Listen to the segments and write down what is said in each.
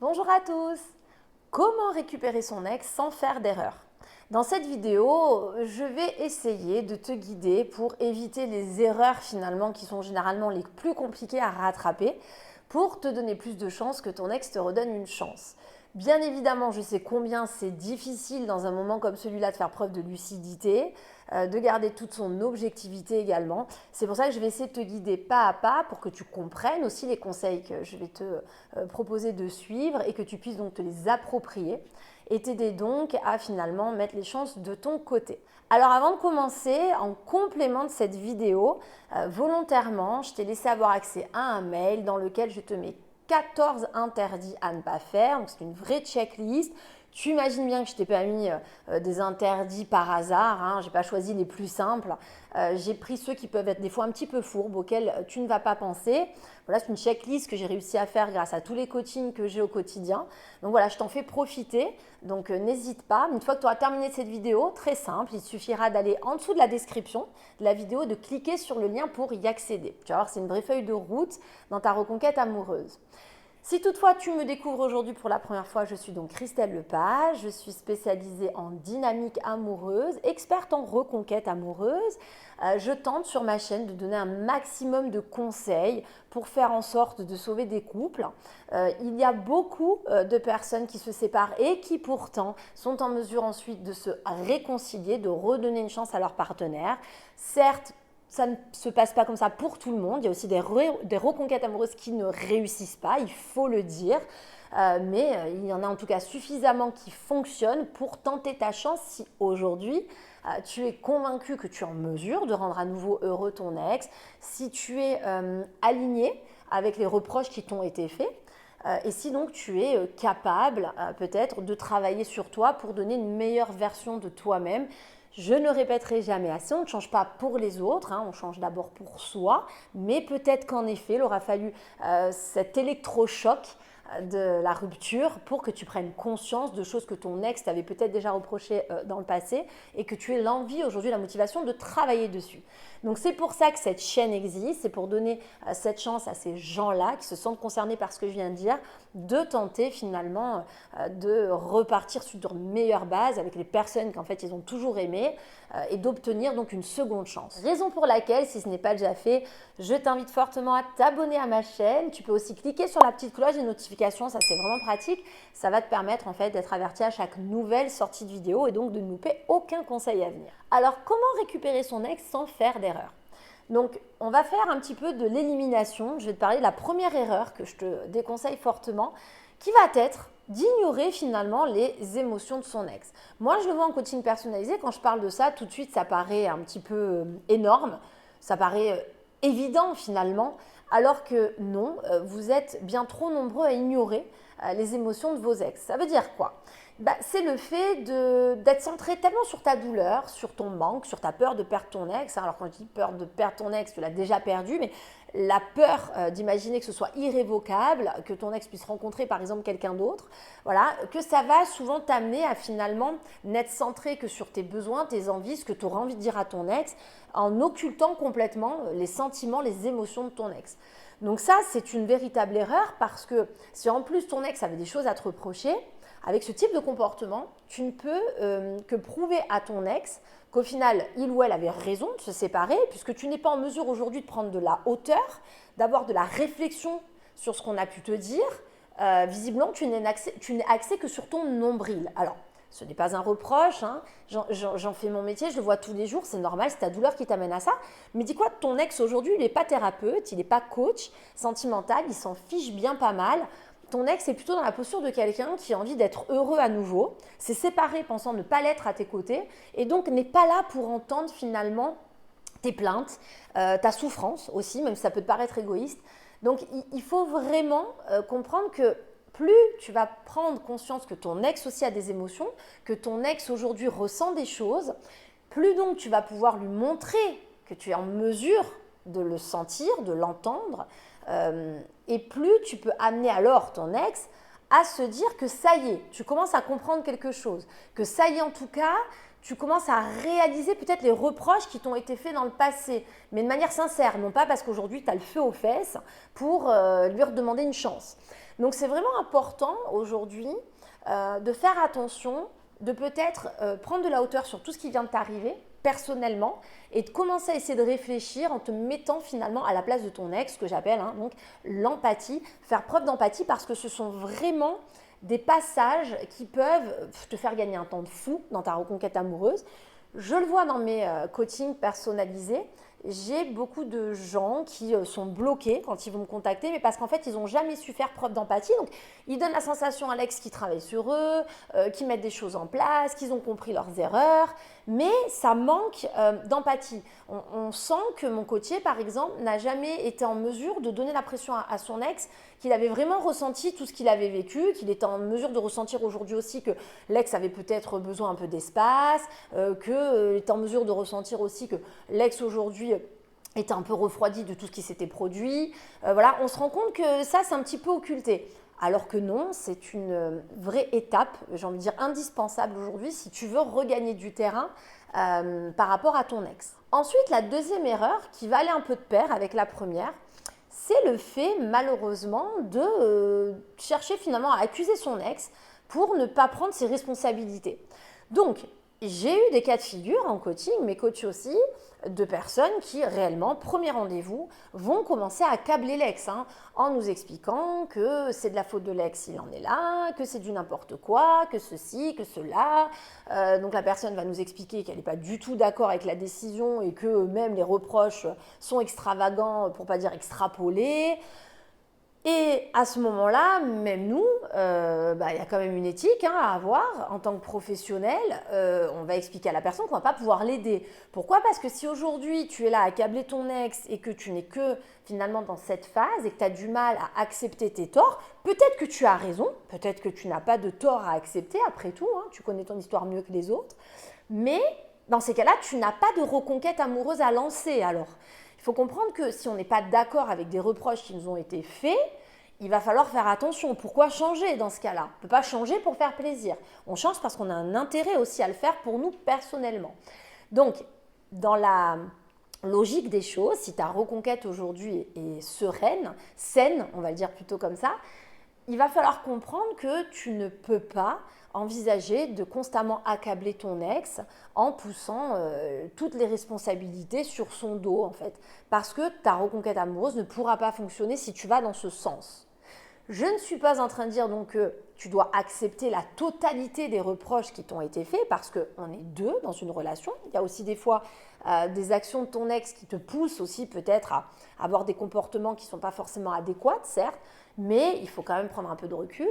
Bonjour à tous! Comment récupérer son ex sans faire d'erreur? Dans cette vidéo, je vais essayer de te guider pour éviter les erreurs finalement qui sont généralement les plus compliquées à rattraper pour te donner plus de chances que ton ex te redonne une chance. Bien évidemment, je sais combien c'est difficile dans un moment comme celui-là de faire preuve de lucidité, de garder toute son objectivité également. C'est pour ça que je vais essayer de te guider pas à pas pour que tu comprennes aussi les conseils que je vais te proposer de suivre et que tu puisses donc te les approprier et t'aider donc à finalement mettre les chances de ton côté. Alors avant de commencer, en complément de cette vidéo, volontairement, je t'ai laissé avoir accès à un mail dans lequel je te mets 14 interdits à ne pas faire, donc c'est une vraie checklist. Tu imagines bien que je t'ai pas mis des interdits par hasard, hein. Je n'ai pas choisi les plus simples. J'ai pris ceux qui peuvent être des fois un petit peu fourbes, auxquels tu ne vas pas penser. Voilà, c'est une checklist que j'ai réussi à faire grâce à tous les coachings que j'ai au quotidien. Donc voilà, je t'en fais profiter. Donc n'hésite pas. Une fois que tu auras terminé cette vidéo, très simple, il suffira d'aller en dessous de la description de la vidéo, de cliquer sur le lien pour y accéder. Tu vas voir, c'est une vraie feuille de route dans ta reconquête amoureuse. Si toutefois tu me découvres aujourd'hui pour la première fois, je suis donc Christelle Lepage, je suis spécialisée en dynamique amoureuse, experte en reconquête amoureuse. Je tente sur ma chaîne de donner un maximum de conseils pour faire en sorte de sauver des couples. Il y a beaucoup de personnes qui se séparent et qui pourtant sont en mesure ensuite de se réconcilier, de redonner une chance à leur partenaire. Certes, ça ne se passe pas comme ça pour tout le monde. Il y a aussi des reconquêtes amoureuses qui ne réussissent pas, il faut le dire. Mais il y en a en tout cas suffisamment qui fonctionnent pour tenter ta chance si aujourd'hui tu es convaincu que tu es en mesure de rendre à nouveau heureux ton ex, si tu es aligné avec les reproches qui t'ont été faits. Et si donc tu es capable peut-être de travailler sur toi pour donner une meilleure version de toi-même. Je ne répéterai jamais assez, on ne change pas pour les autres, hein, on change d'abord pour soi, mais peut-être qu'en effet, il aura fallu cet électrochoc de la rupture pour que tu prennes conscience de choses que ton ex t'avait peut-être déjà reprochées dans le passé et que tu aies l'envie aujourd'hui, la motivation de travailler dessus. Donc c'est pour ça que cette chaîne existe, c'est pour donner cette chance à ces gens-là qui se sentent concernés par ce que je viens de dire, de tenter finalement de repartir sur une meilleure base avec les personnes qu'en fait ils ont toujours aimées et d'obtenir donc une seconde chance. Raison pour laquelle, si ce n'est pas déjà fait, je t'invite fortement à t'abonner à ma chaîne. Tu peux aussi cliquer sur la petite cloche des notifications, ça c'est vraiment pratique. Ça va te permettre en fait d'être averti à chaque nouvelle sortie de vidéo et donc de ne louper aucun conseil à venir. Alors comment récupérer son ex sans faire d'erreur ? Donc, on va faire un petit peu de l'élimination. Je vais te parler de la première erreur que je te déconseille fortement, qui va être d'ignorer finalement les émotions de son ex. Moi, je le vois en coaching personnalisé. Quand je parle de ça, tout de suite, ça paraît un petit peu énorme. Ça paraît évident finalement, alors que non, vous êtes bien trop nombreux à ignorer les émotions de vos ex. Ça veut dire quoi ? C'est le fait d'être centré tellement sur ta douleur, sur ton manque, sur ta peur de perdre ton ex. Alors quand je dis peur de perdre ton ex, tu l'as déjà perdu, mais la peur d'imaginer que ce soit irrévocable, que ton ex puisse rencontrer par exemple quelqu'un d'autre, voilà, que ça va souvent t'amener à finalement n'être centré que sur tes besoins, tes envies, ce que tu auras envie de dire à ton ex, en occultant complètement les sentiments, les émotions de ton ex. Donc ça, c'est une véritable erreur parce que si en plus ton ex avait des choses à te reprocher, avec ce type de comportement, tu ne peux que prouver à ton ex qu'au final, il ou elle avait raison de se séparer puisque tu n'es pas en mesure aujourd'hui de prendre de la hauteur, d'avoir de la réflexion sur ce qu'on a pu te dire. Visiblement, tu n'es axé que sur ton nombril. Alors, ce n'est pas un reproche, hein. J'en fais mon métier, je le vois tous les jours, c'est normal, c'est ta douleur qui t'amène à ça. Mais dis quoi, ton ex aujourd'hui, il n'est pas thérapeute, il n'est pas coach sentimental, il s'en fiche bien pas mal. Ton ex est plutôt dans la posture de quelqu'un qui a envie d'être heureux à nouveau, s'est séparé pensant ne pas l'être à tes côtés et donc n'est pas là pour entendre finalement tes plaintes, ta souffrance aussi, même si ça peut te paraître égoïste. Donc il faut vraiment comprendre que plus tu vas prendre conscience que ton ex aussi a des émotions, que ton ex aujourd'hui ressent des choses, plus donc tu vas pouvoir lui montrer que tu es en mesure de le sentir, de l'entendre, et plus tu peux amener alors ton ex à se dire que ça y est, tu commences à comprendre quelque chose, que ça y est en tout cas, tu commences à réaliser peut-être les reproches qui t'ont été faits dans le passé, mais de manière sincère, non pas parce qu'aujourd'hui tu as le feu aux fesses pour lui redemander une chance. Donc c'est vraiment important aujourd'hui de faire attention, de peut-être prendre de la hauteur sur tout ce qui vient de t'arriver personnellement et de commencer à essayer de réfléchir en te mettant finalement à la place de ton ex, ce que j'appelle donc l'empathie, faire preuve d'empathie parce que ce sont vraiment des passages qui peuvent te faire gagner un temps de fou dans ta reconquête amoureuse. Je le vois dans mes coachings personnalisés. J'ai beaucoup de gens qui sont bloqués quand ils vont me contacter, mais parce qu'en fait, ils n'ont jamais su faire preuve d'empathie. Donc, ils donnent la sensation à l'ex qu'ils travaillent sur eux, qu'ils mettent des choses en place, qu'ils ont compris leurs erreurs, mais ça manque d'empathie. On sent que mon coaché, par exemple, n'a jamais été en mesure de donner l'impression à son ex qu'il avait vraiment ressenti tout ce qu'il avait vécu, qu'il était en mesure de ressentir aujourd'hui aussi que l'ex avait peut-être besoin un peu d'espace, qu'il était en mesure de ressentir aussi que l'ex aujourd'hui était un peu refroidi de tout ce qui s'était produit. Voilà, on se rend compte que ça, c'est un petit peu occulté. Alors que non, c'est une vraie étape, j'ai envie de dire indispensable aujourd'hui si tu veux regagner du terrain par rapport à ton ex. Ensuite, la deuxième erreur qui va aller un peu de pair avec la première, c'est le fait malheureusement de chercher finalement à accuser son ex pour ne pas prendre ses responsabilités. Donc, j'ai eu des cas de figure en coaching, mais coach aussi, de personnes qui réellement, premier rendez-vous, vont commencer à câbler l'ex en nous expliquant que c'est de la faute de l'ex, il en est là, que c'est du n'importe quoi, que ceci, que cela. Donc la personne va nous expliquer qu'elle n'est pas du tout d'accord avec la décision et que même les reproches sont extravagants, pour ne pas dire extrapolés. Et à ce moment-là, même nous, y a quand même une éthique à avoir en tant que professionnel. On va expliquer à la personne qu'on ne va pas pouvoir l'aider. Pourquoi ? Parce que si aujourd'hui tu es là à accabler ton ex et que tu n'es que finalement dans cette phase et que tu as du mal à accepter tes torts, peut-être que tu as raison, peut-être que tu n'as pas de tort à accepter après tout, tu connais ton histoire mieux que les autres, mais dans ces cas-là, tu n'as pas de reconquête amoureuse à lancer alors. Il faut comprendre que si on n'est pas d'accord avec des reproches qui nous ont été faits, il va falloir faire attention. Pourquoi changer dans ce cas-là ? On ne peut pas changer pour faire plaisir. On change parce qu'on a un intérêt aussi à le faire pour nous personnellement. Donc, dans la logique des choses, si ta reconquête aujourd'hui est sereine, saine, on va le dire plutôt comme ça, il va falloir comprendre que tu ne peux pas envisager de constamment accabler ton ex en poussant toutes les responsabilités sur son dos en fait. Parce que ta reconquête amoureuse ne pourra pas fonctionner si tu vas dans ce sens. Je ne suis pas en train de dire donc que tu dois accepter la totalité des reproches qui t'ont été faits parce qu'on est deux dans une relation. Il y a aussi des fois des actions de ton ex qui te poussent aussi peut-être à avoir des comportements qui ne sont pas forcément adéquats, certes, mais il faut quand même prendre un peu de recul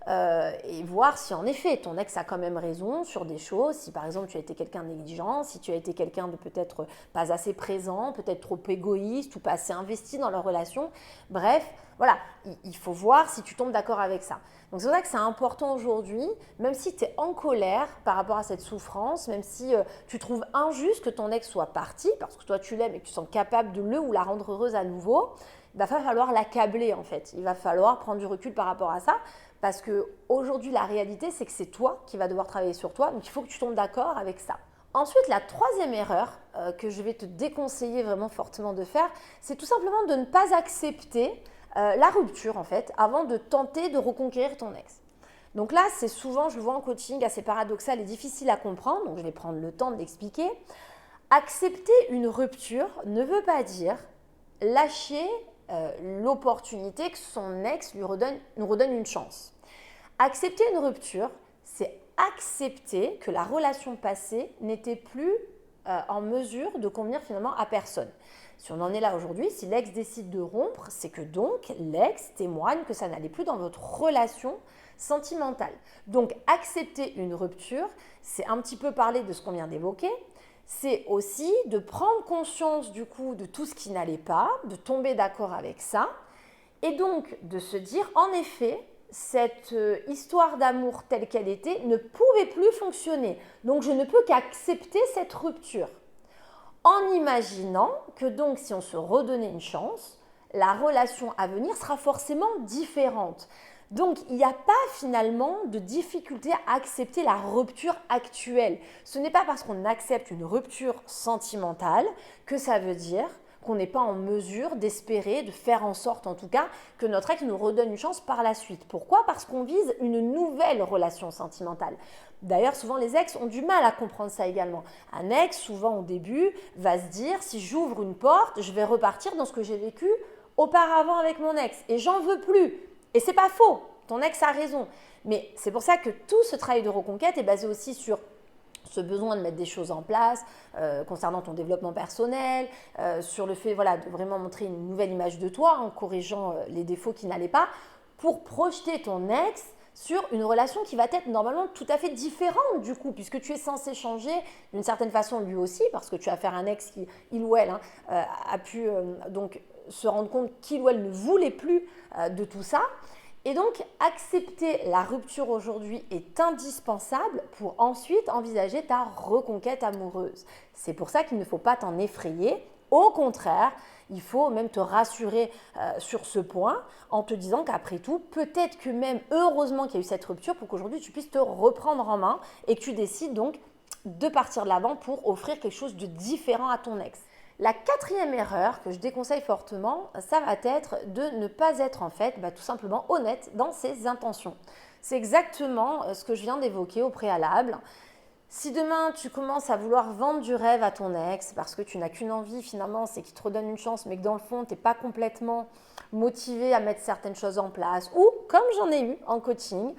et voir si en effet ton ex a quand même raison sur des choses, si par exemple tu as été quelqu'un de négligent, si tu as été quelqu'un de peut-être pas assez présent, peut-être trop égoïste ou pas assez investi dans leur relation. Bref, voilà, il faut voir si tu tombes d'accord avec ça. Donc c'est pour ça que c'est important aujourd'hui, même si tu es en colère par rapport à cette souffrance, même si tu trouves injuste que ton ex soit parti, parce que toi tu l'aimes et que tu sens capable de le ou la rendre heureuse à nouveau, il va falloir l'accabler en fait. Il va falloir prendre du recul par rapport à ça, parce qu'aujourd'hui la réalité c'est que c'est toi qui vas devoir travailler sur toi, donc il faut que tu tombes d'accord avec ça. Ensuite, la troisième erreur que je vais te déconseiller vraiment fortement de faire, c'est tout simplement de ne pas accepter la rupture en fait, avant de tenter de reconquérir ton ex. Donc là, c'est souvent, je le vois en coaching, assez paradoxal et difficile à comprendre, donc je vais prendre le temps de l'expliquer. Accepter une rupture ne veut pas dire lâcher l'opportunité que son ex nous redonne une chance. Accepter une rupture, c'est accepter que la relation passée n'était plus en mesure de convenir finalement à personne. Si on en est là aujourd'hui, si l'ex décide de rompre, c'est que donc l'ex témoigne que ça n'allait plus dans votre relation sentimentale. Donc accepter une rupture, c'est un petit peu parler de ce qu'on vient d'évoquer, c'est aussi de prendre conscience du coup de tout ce qui n'allait pas, de tomber d'accord avec ça, et donc de se dire en effet, cette histoire d'amour telle qu'elle était ne pouvait plus fonctionner. Donc je ne peux qu'accepter cette rupture. En imaginant que donc si on se redonnait une chance, la relation à venir sera forcément différente. Donc il n'y a pas finalement de difficulté à accepter la rupture actuelle. Ce n'est pas parce qu'on accepte une rupture sentimentale que ça veut dire qu'on n'est pas en mesure d'espérer, de faire en sorte en tout cas que notre ex nous redonne une chance par la suite. Pourquoi? Parce qu'on vise une nouvelle relation sentimentale. D'ailleurs, souvent les ex ont du mal à comprendre ça également. Un ex, souvent au début, va se dire si j'ouvre une porte, je vais repartir dans ce que j'ai vécu auparavant avec mon ex et j'en veux plus. Et c'est pas faux, ton ex a raison. Mais c'est pour ça que tout ce travail de reconquête est basé aussi sur ce besoin de mettre des choses en place concernant ton développement personnel, sur le fait de vraiment montrer une nouvelle image de toi en corrigeant les défauts qui n'allaient pas pour projeter ton ex sur une relation qui va être normalement tout à fait différente du coup, puisque tu es censé changer d'une certaine façon lui aussi, parce que tu as affaire à un ex qui, il ou elle, a pu donc se rendre compte qu'il ou elle ne voulait plus de tout ça. Et donc, accepter la rupture aujourd'hui est indispensable pour ensuite envisager ta reconquête amoureuse. C'est pour ça qu'il ne faut pas t'en effrayer. Au contraire, il faut même te rassurer sur ce point en te disant qu'après tout, peut-être que même heureusement qu'il y a eu cette rupture pour qu'aujourd'hui tu puisses te reprendre en main et que tu décides donc de partir de l'avant pour offrir quelque chose de différent à ton ex. La quatrième erreur que je déconseille fortement, ça va être de ne pas être en fait tout simplement honnête dans ses intentions. C'est exactement ce que je viens d'évoquer au préalable. Si demain tu commences à vouloir vendre du rêve à ton ex parce que tu n'as qu'une envie finalement, c'est qu'il te redonne une chance, mais que dans le fond, tu n'es pas complètement motivé à mettre certaines choses en place, ou comme j'en ai eu en coaching,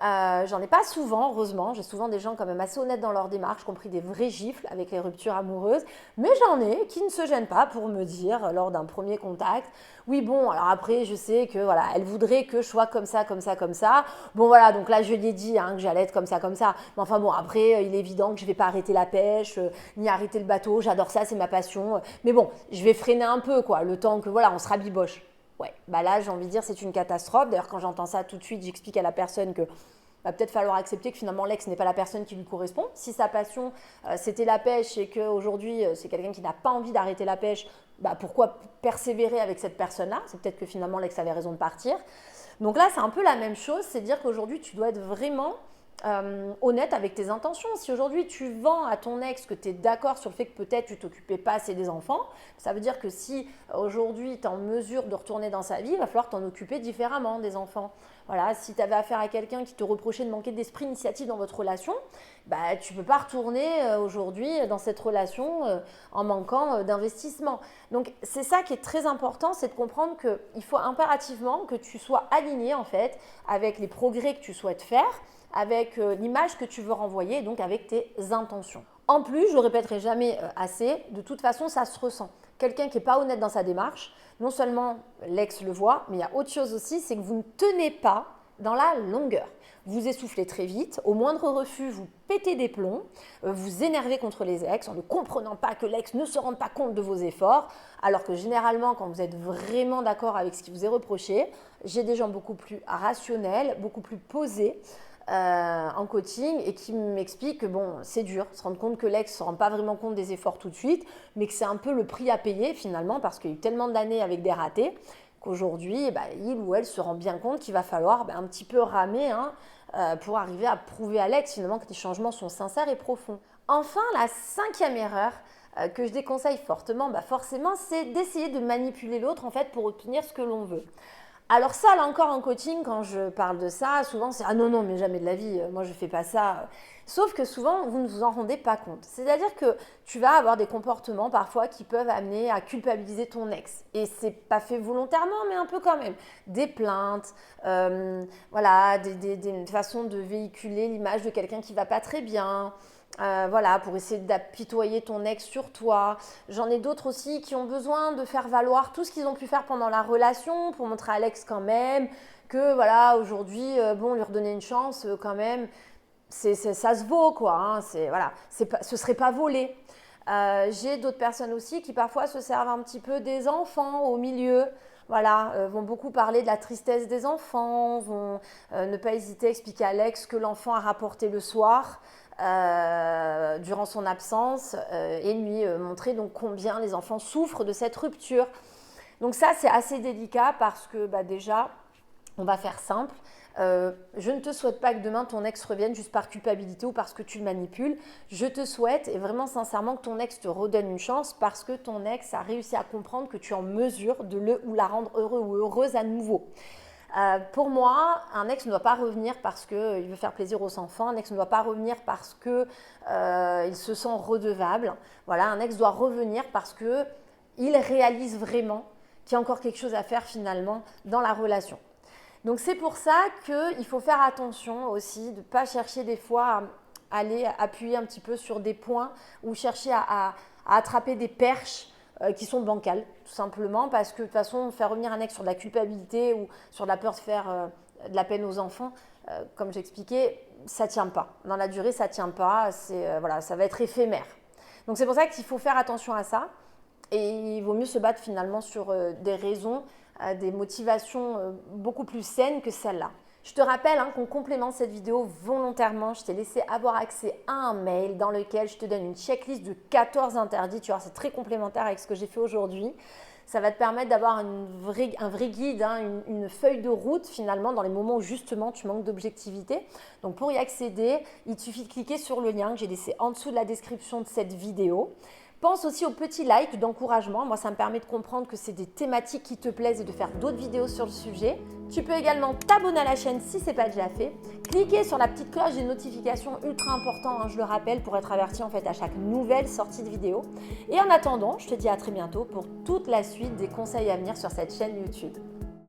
j'en ai pas souvent, heureusement, j'ai souvent des gens quand même assez honnêtes dans leur démarche, compris des vrais gifles avec les ruptures amoureuses, mais j'en ai qui ne se gênent pas pour me dire lors d'un premier contact, oui bon, alors après je sais que voilà, elle voudrait que je sois comme ça, comme ça, comme ça, bon voilà, donc là je lui ai dit que j'allais être comme ça, mais enfin bon, après il est évident que je vais pas arrêter la pêche, ni arrêter le bateau, j'adore ça, c'est ma passion, mais bon, je vais freiner un peu quoi, le temps que voilà, on se rabiboche. Ouais, là j'ai envie de dire c'est une catastrophe. D'ailleurs quand j'entends ça tout de suite, j'explique à la personne que va peut-être falloir accepter que finalement l'ex n'est pas la personne qui lui correspond. Si sa passion c'était la pêche et qu'aujourd'hui c'est quelqu'un qui n'a pas envie d'arrêter la pêche, pourquoi persévérer avec cette personne-là? C'est peut-être que finalement l'ex avait raison de partir. Donc là c'est un peu la même chose, c'est dire qu'aujourd'hui tu dois être vraiment honnête avec tes intentions. Si aujourd'hui tu vends à ton ex que tu es d'accord sur le fait que peut-être tu t'occupais pas assez des enfants, ça veut dire que si aujourd'hui tu es en mesure de retourner dans sa vie, il va falloir t'en occuper différemment des enfants. Voilà, si tu avais affaire à quelqu'un qui te reprochait de manquer d'esprit d'initiative dans votre relation, tu ne peux pas retourner aujourd'hui dans cette relation en manquant d'investissement. Donc c'est ça qui est très important, c'est de comprendre qu'il faut impérativement que tu sois aligné en fait avec les progrès que tu souhaites faire, avec l'image que tu veux renvoyer, donc avec tes intentions. En plus, je ne le répéterai jamais assez, de toute façon, ça se ressent. Quelqu'un qui n'est pas honnête dans sa démarche, non seulement l'ex le voit, mais il y a autre chose aussi, c'est que vous ne tenez pas dans la longueur. Vous essoufflez très vite, au moindre refus, vous pétez des plombs, vous énervez contre les ex en ne comprenant pas que l'ex ne se rende pas compte de vos efforts, alors que généralement, quand vous êtes vraiment d'accord avec ce qui vous est reproché, j'ai des gens beaucoup plus rationnels, beaucoup plus posés, en coaching et qui m'explique que bon, c'est dur, se rendre compte que l'ex ne se rend pas vraiment compte des efforts tout de suite, mais que c'est un peu le prix à payer finalement parce qu'il y a eu tellement d'années avec des ratés qu'aujourd'hui, il ou elle se rend bien compte qu'il va falloir un petit peu ramer pour arriver à prouver à l'ex finalement que les changements sont sincères et profonds. Enfin, la cinquième erreur que je déconseille fortement, forcément, c'est d'essayer de manipuler l'autre en fait pour obtenir ce que l'on veut. Alors ça, là encore en coaching, quand je parle de ça, souvent c'est « Ah non, mais jamais de la vie, moi je fais pas ça ». Sauf que souvent, vous ne vous en rendez pas compte. C'est-à-dire que tu vas avoir des comportements parfois qui peuvent amener à culpabiliser ton ex. Et c'est pas fait volontairement, mais un peu quand même. Des plaintes, des façons de véhiculer l'image de quelqu'un qui va pas très bien. Pour essayer d'apitoyer ton ex sur toi. J'en ai d'autres aussi qui ont besoin de faire valoir tout ce qu'ils ont pu faire pendant la relation pour montrer à l'ex quand même que aujourd'hui, lui redonner une chance quand même, ça se vaut quoi. Ce serait pas volé. J'ai d'autres personnes aussi qui parfois se servent un petit peu des enfants au milieu. Vont beaucoup parler de la tristesse des enfants, vont ne pas hésiter à expliquer à l'ex que l'enfant a rapporté le soir durant son absence et lui montrer donc combien les enfants souffrent de cette rupture. Donc ça, c'est assez délicat parce que déjà, on va faire simple. Je ne te souhaite pas que demain ton ex revienne juste par culpabilité ou parce que tu le manipules. Je te souhaite, et vraiment sincèrement, que ton ex te redonne une chance parce que ton ex a réussi à comprendre que tu es en mesure de le ou la rendre heureux ou heureuse à nouveau. Pour moi, un ex ne doit pas revenir parce qu'il veut faire plaisir aux enfants. Un ex ne doit pas revenir parce qu'il se sent redevable. Voilà, un ex doit revenir parce qu'il réalise vraiment qu'il y a encore quelque chose à faire finalement dans la relation. Donc c'est pour ça qu'il faut faire attention aussi de ne pas chercher des fois à aller appuyer un petit peu sur des points ou chercher à attraper des perches qui sont bancales, tout simplement, parce que de toute façon, faire revenir un ex sur de la culpabilité ou sur de la peur de faire de la peine aux enfants, comme j'expliquais, ça ne tient pas. Dans la durée, ça ne tient pas, voilà, ça va être éphémère. Donc c'est pour ça qu'il faut faire attention à ça et il vaut mieux se battre finalement sur des raisons, des motivations beaucoup plus saines que celles-là. Je te rappelle qu'en complément de cette vidéo, volontairement, je t'ai laissé avoir accès à un mail dans lequel je te donne une checklist de 14 interdits. Tu vois, c'est très complémentaire avec ce que j'ai fait aujourd'hui. Ça va te permettre d'avoir un vrai guide, une feuille de route finalement dans les moments où justement tu manques d'objectivité. Donc pour y accéder, il te suffit de cliquer sur le lien que j'ai laissé en dessous de la description de cette vidéo. Pense aussi aux petits likes d'encouragement. Moi, ça me permet de comprendre que c'est des thématiques qui te plaisent et de faire d'autres vidéos sur le sujet. Tu peux également t'abonner à la chaîne si ce n'est pas déjà fait. Cliquer sur la petite cloche des notifications, ultra important, je le rappelle, pour être averti en fait à chaque nouvelle sortie de vidéo. Et en attendant, je te dis à très bientôt pour toute la suite des conseils à venir sur cette chaîne YouTube.